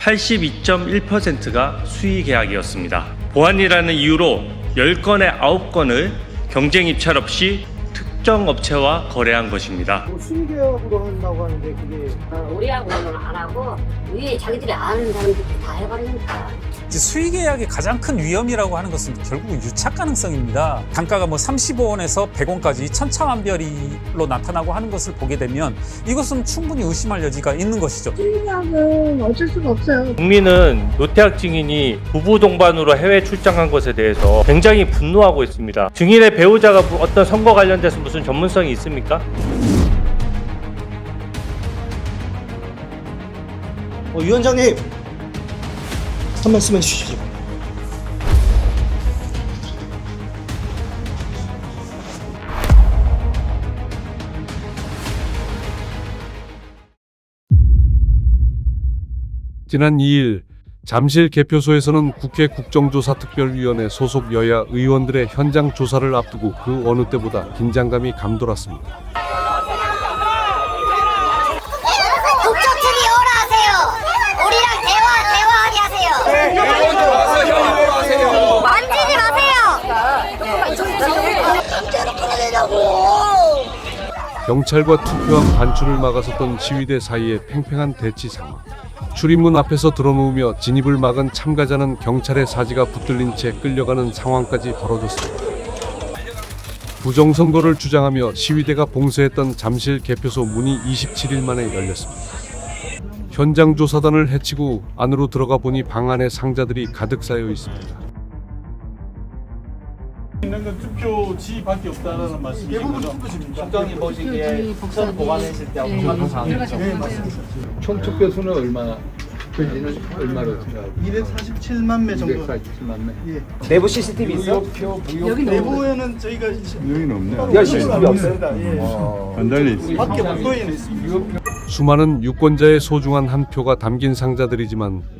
82.1%가 수의 계약이었습니다. 보안이라는 이유로 10건의 9건을 경쟁 입찰 없이 특정 업체와 거래한 것입니다. 수의계약으로 한다고 하는데 그게 우리하고는 안 하고 위에 자기들이 아는 사람들이 다 해버리니까. 수의 계약의 가장 큰 위험이라고 하는 것은 결국 유착 가능성입니다. 단가가 35원에서 100원까지 천차만별로 나타나고 하는 것을 보게 되면 이것은 충분히 의심할 여지가 있는 것이죠. 수의계약은 어쩔 수가 없어요. 국민은 노태학 증인이 부부 동반으로 해외 출장한 것에 대해서 굉장히 분노하고 있습니다. 증인의 배우자가 어떤 선거 관련돼서 무슨 전문성이 있습니까? 위원장님 한 말씀 해주시죠. 지난 2일 잠실 개표소에서는 국회 국정조사특별위원회 소속 여야 의원들의 현장 조사를 앞두고 그 어느 때보다 긴장감이 감돌았습니다. 국정특위 오라 하세요. 우리랑 대화하게 하세요. 만지지 마세요. 경찰과 투표함 반출을 막아섰던 시위대 사이의 팽팽한 대치 상황. 출입문 앞에서 드러누우며 진입을 막은 참가자는 경찰의 사지가 붙들린 채 끌려가는 상황까지 벌어졌습니다. 부정선거를 주장하며 시위대가 봉쇄했던 잠실 개표소 문이 27일 만에 열렸습니다. 현장 조사단을 해치고 안으로 들어가 보니 방 안에 상자들이 가득 쌓여 있습니다. 있는 건 투표지밖에 없다라는 말씀이신 거죠? 총장님 보시기에 선 보관했을 때하고 똑같은 상황이죠? 네, 맞습니다. 총 투표수는 얼마로 생각하고? 247만 매 정도. 247만 매? 예. 내부 CCTV 있어? 여기 내부에는 저희가 여기는 없네. 야, CCTV 없습니다. 예. 안 달려 있어. 밖에 복도에는 있습니다. 수많은 유권자의 소중한 한 표가 담긴 상자들이지만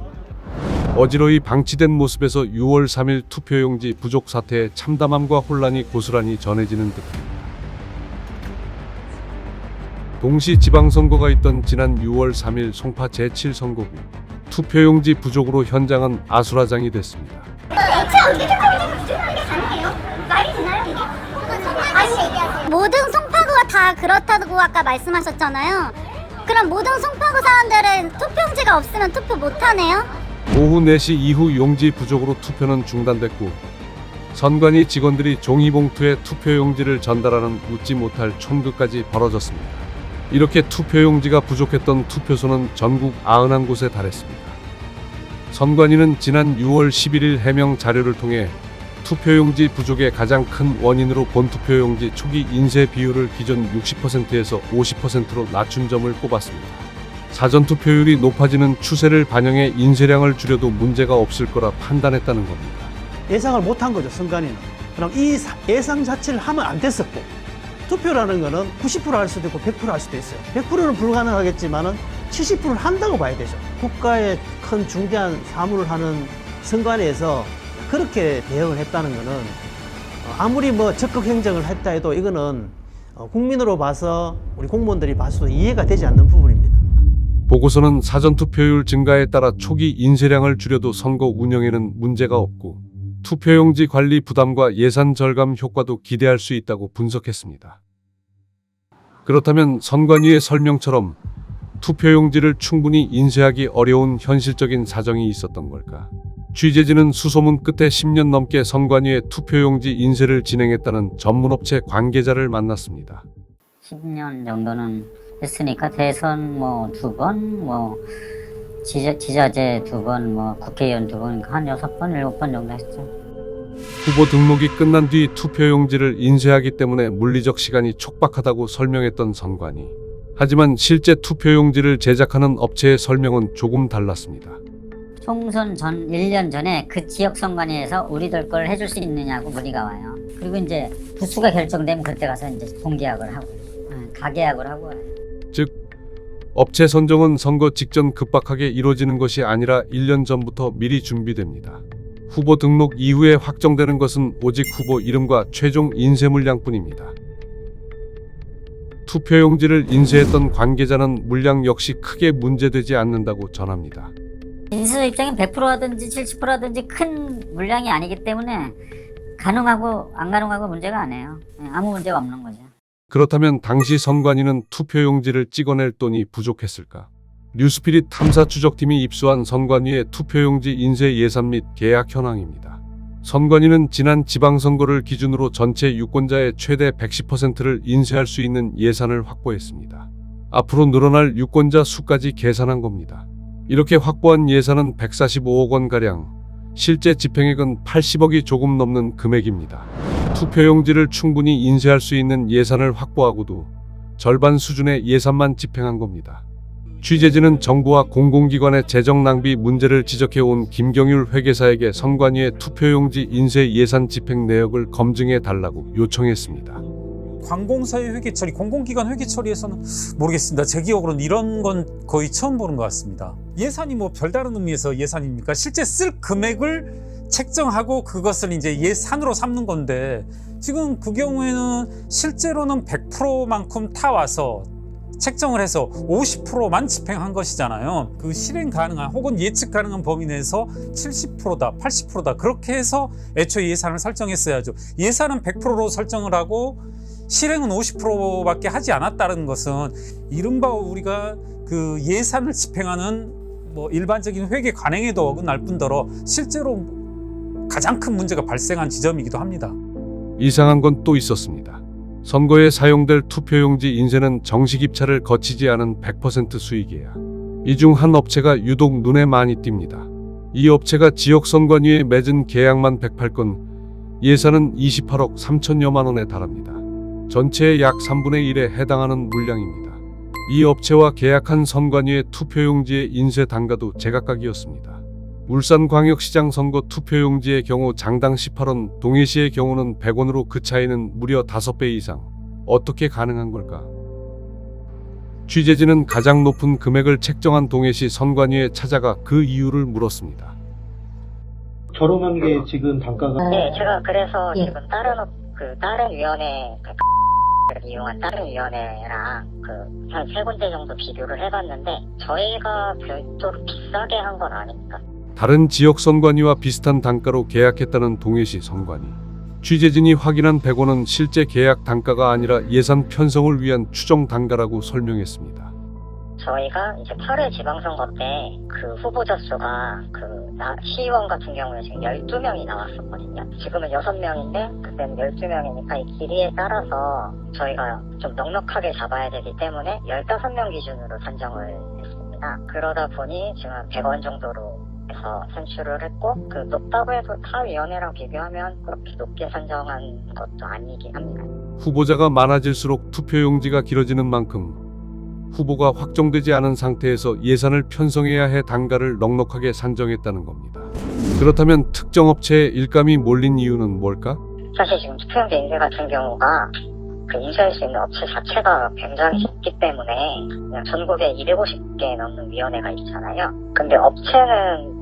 어지러이 방치된 모습에서 6월 3일 투표용지 부족 사태의 참담함과 혼란이 고스란히 전해지는 듯합니다. 동시 지방선거가 있던 지난 6월 3일 송파 제7선거구 투표용지 부족으로 현장은 아수라장이 됐습니다. 모든 송파구가 다 그렇다고 아까 말씀하셨잖아요. 그럼 모든 송파구 사람들은 투표용지가 없으면 투표 못하네요? 오후 4시 이후 용지 부족으로 투표는 중단됐고 선관위 직원들이 종이봉투에 투표용지를 전달하는 웃지 못할 총극까지 벌어졌습니다. 이렇게 투표용지가 부족했던 투표소는 전국 91곳에 달했습니다. 선관위는 지난 6월 11일 해명 자료를 통해 투표용지 부족의 가장 큰 원인으로 본투표용지 초기 인쇄 비율을 기존 60%에서 50%로 낮춘 점을 꼽았습니다. 사전투표율이 높아지는 추세를 반영해 인쇄량을 줄여도 문제가 없을 거라 판단했다는 겁니다. 예상을 못한 거죠, 선관위는. 그럼 이 예상 자체를 하면 안 됐었고, 투표라는 거는 90% 할 수도 있고 100% 할 수도 있어요. 100%는 불가능하겠지만은 70%를 한다고 봐야 되죠. 국가의 큰 중대한 사무를 하는 선관위에서 그렇게 대응을 했다는 거는 아무리 적극 행정을 했다 해도 이거는 국민으로 봐서 우리 공무원들이 봐서도 이해가 되지 않는 부분입니다. 보고서는 사전투표율 증가에 따라 초기 인쇄량을 줄여도 선거 운영에는 문제가 없고 투표용지 관리 부담과 예산 절감 효과도 기대할 수 있다고 분석했습니다. 그렇다면 선관위의 설명처럼 투표용지를 충분히 인쇄하기 어려운 현실적인 사정이 있었던 걸까? 취재진은 수소문 끝에 10년 넘게 선관위의 투표용지 인쇄를 진행했다는 전문업체 관계자를 만났습니다. 10년 정도는 했으니까 대선 2번, 지자체 2번, 국회의원 2번, 한 6번, 7번 정도 했죠. 후보 등록이 끝난 뒤 투표용지를 인쇄하기 때문에 물리적 시간이 촉박하다고 설명했던 선관위. 하지만 실제 투표용지를 제작하는 업체의 설명은 조금 달랐습니다. 총선 전 1년 전에 그 지역 선관위에서 우리들 걸 해줄 수 있느냐고 문의가 와요. 그리고 이제 부수가 결정되면 그때 가서 이제 공계약을 하고, 가계약을 하고 와요. 즉, 업체 선정은 선거 직전 급박하게 이루어지는 것이 아니라 1년 전부터 미리 준비됩니다. 후보 등록 이후에 확정되는 것은 오직 후보 이름과 최종 인쇄 물량뿐입니다. 투표용지를 인쇄했던 관계자는 물량 역시 크게 문제되지 않는다고 전합니다. 인수 입장은 100%라든지 70%라든지 큰 물량이 아니기 때문에 가능하고 안 가능하고 문제가 아니에요. 아무 문제가 없는 거죠. 그렇다면 당시 선관위는 투표용지를 찍어낼 돈이 부족했을까? 뉴스피릿 탐사추적팀이 입수한 선관위의 투표용지 인쇄 예산 및 계약 현황입니다. 선관위는 지난 지방선거를 기준으로 전체 유권자의 최대 110%를 인쇄할 수 있는 예산을 확보했습니다. 앞으로 늘어날 유권자 수까지 계산한 겁니다. 이렇게 확보한 예산은 145억 원가량, 실제 집행액은 80억이 조금 넘는 금액입니다. 투표용지를 충분히 인쇄할 수 있는 예산을 확보하고도 절반 수준의 예산만 집행한 겁니다. 취재진은 정부와 공공기관의 재정 낭비 문제를 지적해온 김경률 회계사에게 선관위의 투표용지 인쇄 예산 집행 내역을 검증해 달라고 요청했습니다. 관공서의 회계 처리, 공공기관 회계 처리에서는 모르겠습니다. 제 기억으로는 이런 건 거의 처음 보는 것 같습니다. 예산이 뭐 별다른 의미에서 예산입니까? 실제 쓸 금액을 책정하고 그것을 이제 예산으로 삼는 건데, 지금 그 경우에는 실제로는 100%만큼 타와서 책정을 해서 50%만 집행한 것이잖아요. 그 실행 가능한 혹은 예측 가능한 범위 내에서 70%다, 80%다 그렇게 해서 애초에 예산을 설정했어야죠. 예산은 100%로 설정을 하고 실행은 50%밖에 하지 않았다는 것은 이른바 우리가 그 예산을 집행하는 뭐 일반적인 회계 관행에도 어긋날 뿐더러 실제로 가장 큰 문제가 발생한 지점이기도 합니다. 이상한 건 또 있었습니다. 선거에 사용될 투표용지 인쇄는 정식 입찰을 거치지 않은 100% 수익이에요. 이 중 한 업체가 유독 눈에 많이 띕니다. 이 업체가 지역선관위에 맺은 계약만 108건, 예산은 28억 3천여만 원에 달합니다. 전체의 약 3분의 1에 해당하는 물량입니다. 이 업체와 계약한 선관위의 투표용지의 인쇄 단가도 제각각이었습니다. 울산광역시장 선거 투표용지의 경우 장당 18원, 동해시의 경우는 100원으로 그 차이는 무려 5배 이상. 어떻게 가능한 걸까? 취재진은 가장 높은 금액을 책정한 동해시 선관위에 찾아가 그 이유를 물었습니다. 결혼한 게 지금 단가가 네, 제가 그래서 지금 다른 위원회 이용한 다른 위원회랑 한 3군데 정도 비교를 해봤는데 저희가 별도로 비싸게 한 건 아닙니다. 다른 지역 선관위와 비슷한 단가로 계약했다는 동해시 선관위. 취재진이 확인한 100원은 실제 계약 단가가 아니라 예산 편성을 위한 추정 단가라고 설명했습니다. 저희가 이제 8회 지방선거 때 그 후보자 수가 시의원 같은 경우에 지금 12명이 나왔었거든요. 지금은 6명인데 그때는 12명이니까 이 길이에 따라서 저희가 좀 넉넉하게 잡아야 되기 때문에 15명 기준으로 산정을 했습니다. 그러다 보니 지금 100원 정도로 해서 산출을 했고, 그 높다고 해서 타 위원회랑 비교하면 그렇게 높게 산정한 것도 아니긴 합니다. 후보자가 많아질수록 투표용지가 길어지는 만큼 후보가 확정되지 않은 상태에서 예산을 편성해야 해 단가를 넉넉하게 산정했다는 겁니다. 그렇다면 특정 업체에 일감이 몰린 이유는 뭘까? 사실 지금 투표용지 인쇄 같은 경우가 인쇄할 수 있는 업체 자체가 굉장히 적기 때문에 그냥 전국에 250개 넘는 위원회가 있잖아요. 근데 업체는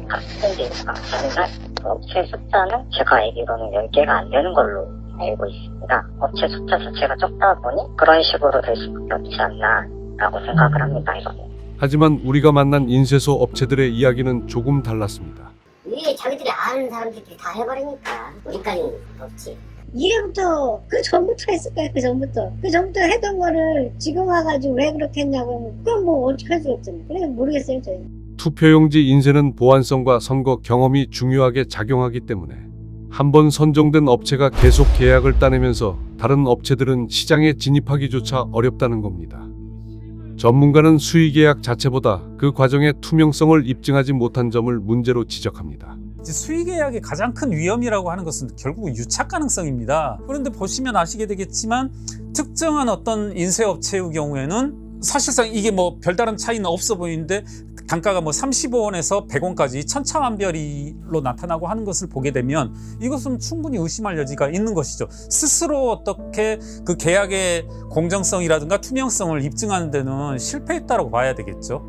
같은 데가 가능한 업체 숫자는 제가 알기로는 10개가 안 되는 걸로 알고 있습니다. 업체 숫자 자체가 적다 보니 그런 식으로 될 수밖에 없지 않나 라고 생각을 합니다. 이거는. 하지만 우리가 만난 인쇄소 업체들의 이야기는 조금 달랐습니다. 이게 자기들이 아는 사람들끼리 다 해버리니까 우리까지는 없지. 이래부터 그 전부터 했을 거야. 그 전부터 했던 거를 지금 와가지고 왜 그렇게 했냐고. 그건 뭐 어떻게 할 수 없잖아요. 그래서 모르겠어요 저희. 투표용지 인쇄는 보안성과 선거 경험이 중요하게 작용하기 때문에 한번 선정된 업체가 계속 계약을 따내면서 다른 업체들은 시장에 진입하기조차 어렵다는 겁니다. 전문가는 수의계약 자체보다 그 과정의 투명성을 입증하지 못한 점을 문제로 지적합니다. 수의계약의 가장 큰 위험이라고 하는 것은 결국 유착 가능성입니다. 그런데 보시면 아시게 되겠지만 특정한 어떤 인쇄업체의 경우에는 사실상 이게 뭐 별다른 차이는 없어 보이는데 단가가 뭐 35원에서 100원까지 천차만별이로 나타나고 하는 것을 보게 되면 이것은 충분히 의심할 여지가 있는 것이죠. 스스로 어떻게 그 계약의 공정성이라든가 투명성을 입증하는 데는 실패했다고 봐야 되겠죠.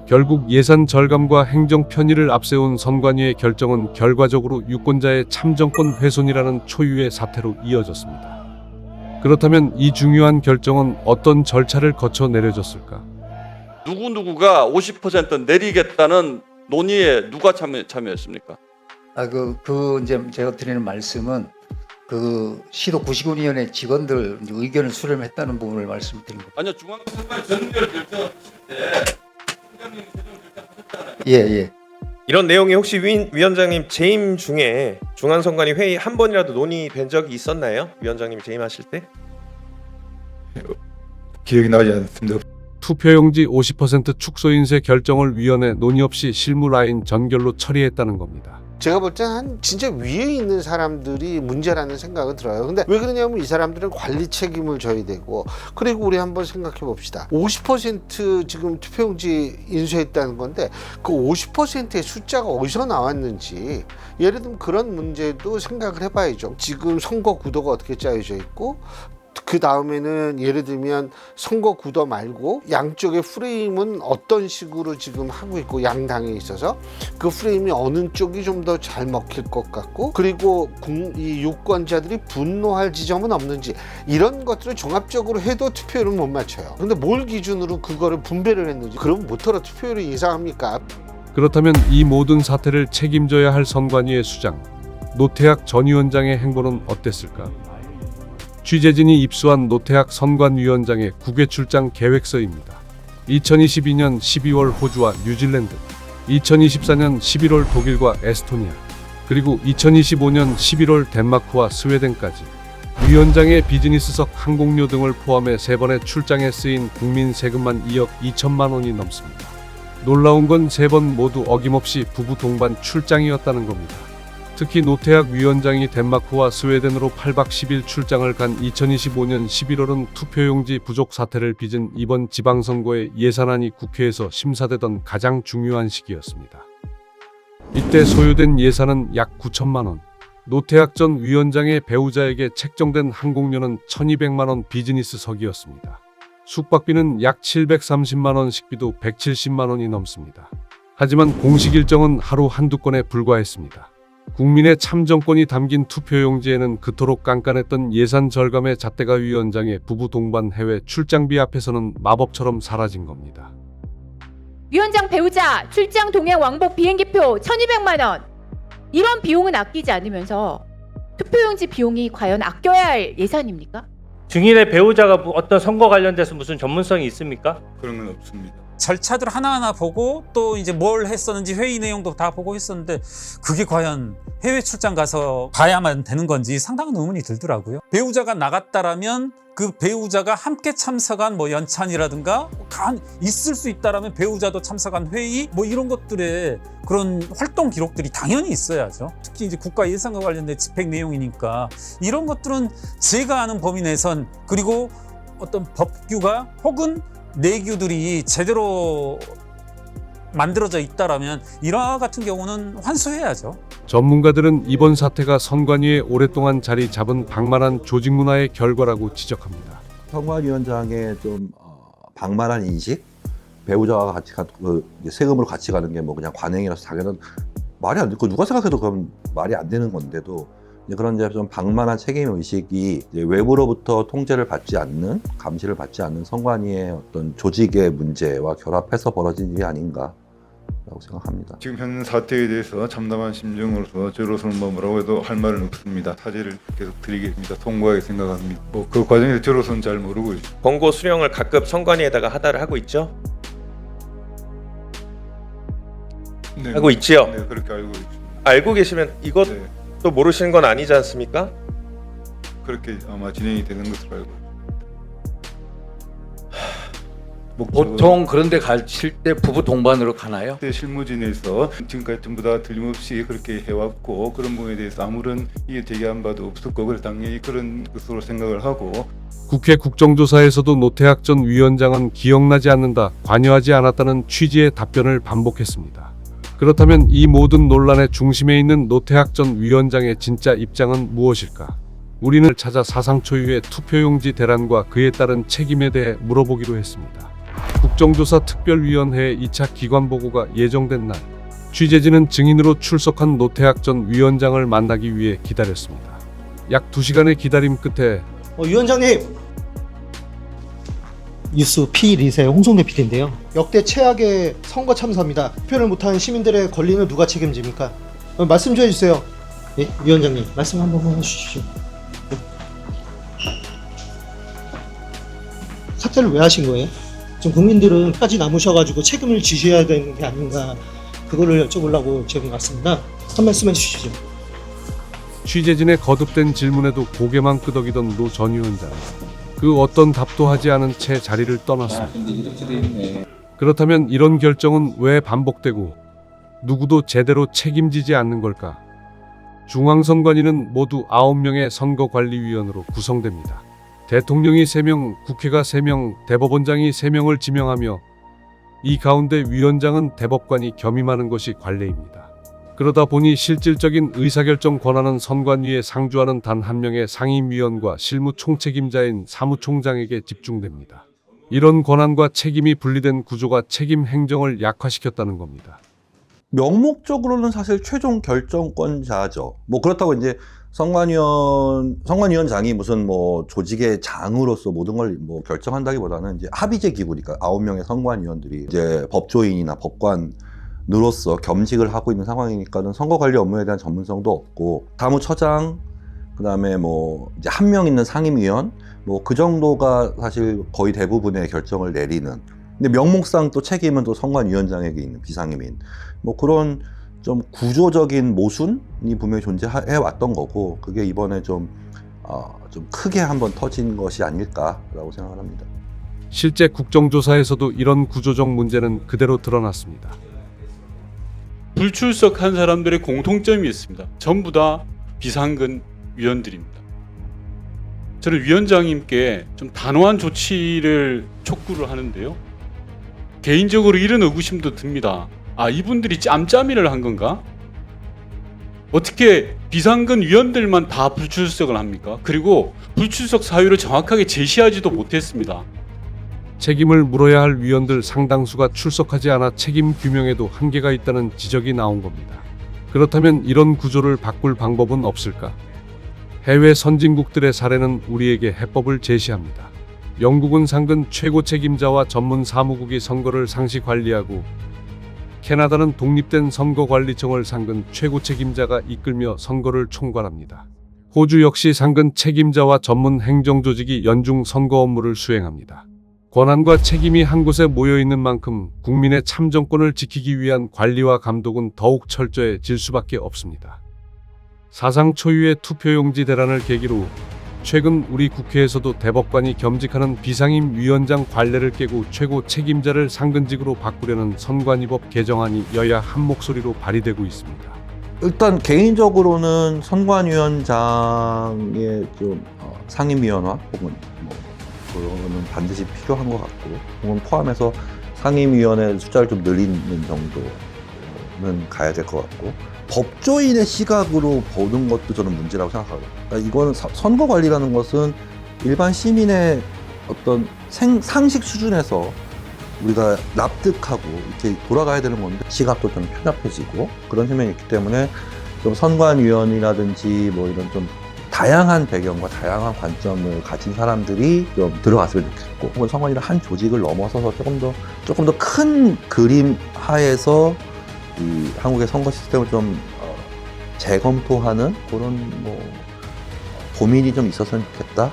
결국 예산 절감과 행정 편의를 앞세운 선관위의 결정은 결과적으로 유권자의 참정권 훼손이라는 초유의 사태로 이어졌습니다. 그렇다면 이 중요한 결정은 어떤 절차를 거쳐 내려졌을까? 누구누구가 50% 내리겠다는 논의에 누가 참여했습니까? 이제 제가 드리는 말씀은 그 시도 99위원회 직원들 이제 의견을 수렴했다는 부분을 말씀드린 겁니다. 아니요, 중앙선관 전결 결정하실 때 총장님이 최종 결정하셨잖아요. 예. 이런 내용이 혹시 위원장님 재임 중에 중앙선관위 회의 한 번이라도 논의된 적이 있었나요? 위원장님이 재임하실 때? 기억이 나지 않습니다. 투표용지 50% 축소 인쇄 결정을 위원회 논의 없이 실무 라인 전결로 처리했다는 겁니다. 제가 볼 때 한 진짜 위에 있는 사람들이 문제라는 생각은 들어요. 근데 왜 그러냐면 이 사람들은 관리 책임을 져야 되고, 그리고 우리 한번 생각해 봅시다. 50% 지금 투표용지 인수했다는 건데 그 50%의 숫자가 어디서 나왔는지, 예를 들면 그런 문제도 생각을 해봐야죠. 지금 선거 구도가 어떻게 짜여져 있고, 그 다음에는 예를 들면 선거 구도 말고 양쪽의 프레임은 어떤 식으로 지금 하고 있고, 양당에 있어서 그 프레임이 어느 쪽이 좀 더 잘 먹힐 것 같고, 그리고 이 유권자들이 분노할 지점은 없는지, 이런 것들을 종합적으로 해도 투표율은 못 맞춰요. 근데 뭘 기준으로 그거를 분배를 했는지, 그럼 뭐더러 투표율이 이상합니까? 그렇다면 이 모든 사태를 책임져야 할 선관위의 수장 노태학 전 위원장의 행보는 어땠을까? 취재진이 입수한 노태학 선관위원장의 국외 출장 계획서입니다. 2022년 12월 호주와 뉴질랜드, 2024년 11월 독일과 에스토니아, 그리고 2025년 11월 덴마크와 스웨덴까지 위원장의 비즈니스석 항공료 등을 포함해 3번의 출장에 쓰인 국민 세금만 2억 2천만 원이 넘습니다. 놀라운 건 3번 모두 어김없이 부부 동반 출장이었다는 겁니다. 특히 노태학 위원장이 덴마크와 스웨덴으로 8박 10일 출장을 간 2025년 11월은 투표용지 부족 사태를 빚은 이번 지방선거의 예산안이 국회에서 심사되던 가장 중요한 시기였습니다. 이때 소요된 예산은 약 9천만 원. 노태학 전 위원장의 배우자에게 책정된 항공료는 1,200만 원 비즈니스석이었습니다. 숙박비는 약 730만 원, 식비도 170만 원이 넘습니다. 하지만 공식 일정은 하루 한두 건에 불과했습니다. 국민의 참정권이 담긴 투표용지에는 그토록 깐깐했던 예산 절감의 잣대가 위원장의 부부 동반 해외 출장비 앞에서는 마법처럼 사라진 겁니다. 위원장 배우자 출장 동행 왕복 비행기표 1,200만 원. 이런 비용은 아끼지 않으면서 투표용지 비용이 과연 아껴야 할 예산입니까? 증인의 배우자가 어떤 선거 관련돼서 무슨 전문성이 있습니까? 그런 건 없습니다. 절차들 하나하나 보고 또 이제 뭘 했었는지 회의 내용도 다 보고 했었는데 그게 과연 해외 출장 가서 봐야만 되는 건지 상당한 의문이 들더라고요. 배우자가 나갔다라면 그 배우자가 함께 참석한 뭐 연찬이라든가 있을 수 있다라면 배우자도 참석한 회의 뭐 이런 것들의 그런 활동 기록들이 당연히 있어야죠. 특히 이제 국가 예산과 관련된 집행 내용이니까 이런 것들은 제가 아는 범위 내선, 그리고 어떤 법규가 혹은 내규들이 제대로 만들어져 있다라면 이와 같은 경우는 환수해야죠. 전문가들은 이번 사태가 선관위에 오랫동안 자리 잡은 방만한 조직 문화의 결과라고 지적합니다. 선관위원장의 좀 방만한 인식, 배우자와 같이 세금으로 같이 가는 게 뭐 그냥 관행이라서 자기는 말이 안 되고, 누가 생각해도 그건 말이 안 되는 건데도 그런 이제 좀 방만한 책임 의식이 이제 외부로부터 통제를 받지 않는, 감시를 받지 않는 선관위의 어떤 조직의 문제와 결합해서 벌어진 일이 아닌가라고 생각합니다. 지금 현 사태에 대해서 참담한 심정으로서 저로서는 뭐라고 해도 할 말은 없습니다. 사죄를 계속 드리겠습니다. 송구하게 생각합니다. 그 과정에서 저로서는 잘 모르고 있습니다. 권고 수령을 각급 선관위에다가 하달을 하고 있죠? 네, 하고 있지요? 네, 그렇게 알고 있습니다. 알고 계시면 이것 네. 또 모르시는 건 아니지 않습니까? 그렇게 아마 진행이 되는 것으로 알고 있습니다. 보통 그런데 가실 때 부부 동반으로 가나요? 실무진에서 지금까지 전부 다 틀림없이 그렇게 해왔고, 그런 부분에 대해서 아무런 이해 제기한 바도 없었고, 그래서 당연히 그런 것으로 생각을 하고. 국회 국정조사에서도 노태학 전 위원장은 기억나지 않는다, 관여하지 않았다는 취지의 답변을 반복했습니다. 그렇다면 이 모든 논란의 중심에 있는 노태학 전 위원장의 진짜 입장은 무엇일까? 우리는 찾아 사상 초유의 투표용지 대란과 그에 따른 책임에 대해 물어보기로 했습니다. 국정조사 특별위원회의 2차 기관보고가 예정된 날, 취재진은 증인으로 출석한 노태학 전 위원장을 만나기 위해 기다렸습니다. 약 2시간의 기다림 끝에 위원장님! 뉴스 P 리세 홍성래 PD인데요. 역대 최악의 선거 참사입니다. 투표를 못한 시민들의 권리는 누가 책임집니까? 말씀 좀 해주세요. 예, 위원장님 말씀 한 번만 해주시죠. 네. 사퇴를 왜 하신 거예요? 지금 국민들은 까지 남으셔가지고 책임을 지셔야 되는 게 아닌가, 그거를 여쭤보려고 제가 왔습니다. 한 말씀 해주시죠. 취재진의 거듭된 질문에도 고개만 끄덕이던 노 전 위원장. 그 어떤 답도 하지 않은 채 자리를 떠났습니다. 그렇다면 이런 결정은 왜 반복되고 누구도 제대로 책임지지 않는 걸까? 중앙선관위는 모두 9명의 선거관리위원으로 구성됩니다. 대통령이 3명, 국회가 3명, 대법원장이 3명을 지명하며 이 가운데 위원장은 대법관이 겸임하는 것이 관례입니다. 그러다 보니 실질적인 의사결정 권한은 선관위에 상주하는 단 한 명의 상임위원과 실무 총책임자인 사무총장에게 집중됩니다. 이런 권한과 책임이 분리된 구조가 책임 행정을 약화시켰다는 겁니다. 명목적으로는 사실 최종 결정권자죠. 뭐 그렇다고 이제 선관위원장이 무슨 뭐 조직의 장으로서 모든 걸 뭐 결정한다기보다는 이제 합의제 기구니까 9명의 선관위원들이 이제 법조인이나 법관으로서 겸직을 하고 있는 상황이니까는 선거 관리 업무에 대한 전문성도 없고, 사무처장, 그다음에 뭐 이제 한 명 있는 상임위원, 뭐 그 정도가 사실 거의 대부분의 결정을 내리는. 근데 명목상 또 책임은 또 선관위원장에게 있는 비상임인. 뭐 그런 좀 구조적인 모순이 분명히 존재해 왔던 거고, 그게 이번에 좀 크게 한번 터진 것이 아닐까라고 생각을 합니다. 실제 국정조사에서도 이런 구조적 문제는 그대로 드러났습니다. 불출석한 사람들의 공통점이 있습니다. 전부 다 비상근 위원들입니다. 저는 위원장님께 좀 단호한 조치를 촉구를 하는데요. 개인적으로 이런 의구심도 듭니다. 이분들이 짬짬이를 한 건가? 어떻게 비상근 위원들만 다 불출석을 합니까? 그리고 불출석 사유를 정확하게 제시하지도 못했습니다. 책임을 물어야 할 위원들 상당수가 출석하지 않아 책임 규명에도 한계가 있다는 지적이 나온 겁니다. 그렇다면 이런 구조를 바꿀 방법은 없을까? 해외 선진국들의 사례는 우리에게 해법을 제시합니다. 영국은 상근 최고 책임자와 전문 사무국이 선거를 상시 관리하고, 캐나다는 독립된 선거관리청을 상근 최고 책임자가 이끌며 선거를 총괄합니다. 호주 역시 상근 책임자와 전문 행정조직이 연중 선거 업무를 수행합니다. 권한과 책임이 한 곳에 모여있는 만큼 국민의 참정권을 지키기 위한 관리와 감독은 더욱 철저해질 수밖에 없습니다. 사상 초유의 투표용지 대란을 계기로 최근 우리 국회에서도 대법관이 겸직하는 비상임 위원장 관례를 깨고 최고 책임자를 상근직으로 바꾸려는 선관위법 개정안이 여야 한 목소리로 발의되고 있습니다. 일단 개인적으로는 선관위원장의 좀 상임위원화 혹은 뭐 그거는 반드시 필요한 것 같고, 그건 포함해서 상임위원회 숫자를 좀 늘리는 정도는 가야 될 것 같고, 법조인의 시각으로 보는 것도 저는 문제라고 생각하거든요. 그러니까 이거는 선거 관리라는 것은 일반 시민의 어떤 상식 수준에서 우리가 납득하고 이렇게 돌아가야 되는 건데, 시각도 좀 편협해지고 그런 측면이 있기 때문에 좀 선관위원이라든지 뭐 이런 좀 다양한 배경과 다양한 관점을 가진 사람들이 좀 들어갔으면 좋겠고, 혹은 선관위를 한 조직을 넘어서서 조금 더 큰 그림 하에서 이 한국의 선거 시스템을 좀 재검토하는 그런 뭐 고민이 좀 있었으면 좋겠다.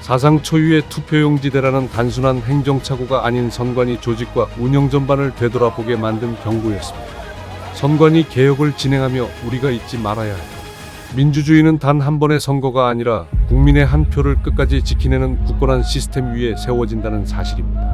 사상 초유의 투표용지 대란은 단순한 행정착오가 아닌 선관위 조직과 운영 전반을 되돌아보게 만든 경고였습니다. 선관위 개혁을 진행하며 우리가 잊지 말아야 해요. 민주주의는 단 한 번의 선거가 아니라 국민의 한 표를 끝까지 지키내는 굳건한 시스템 위에 세워진다는 사실입니다.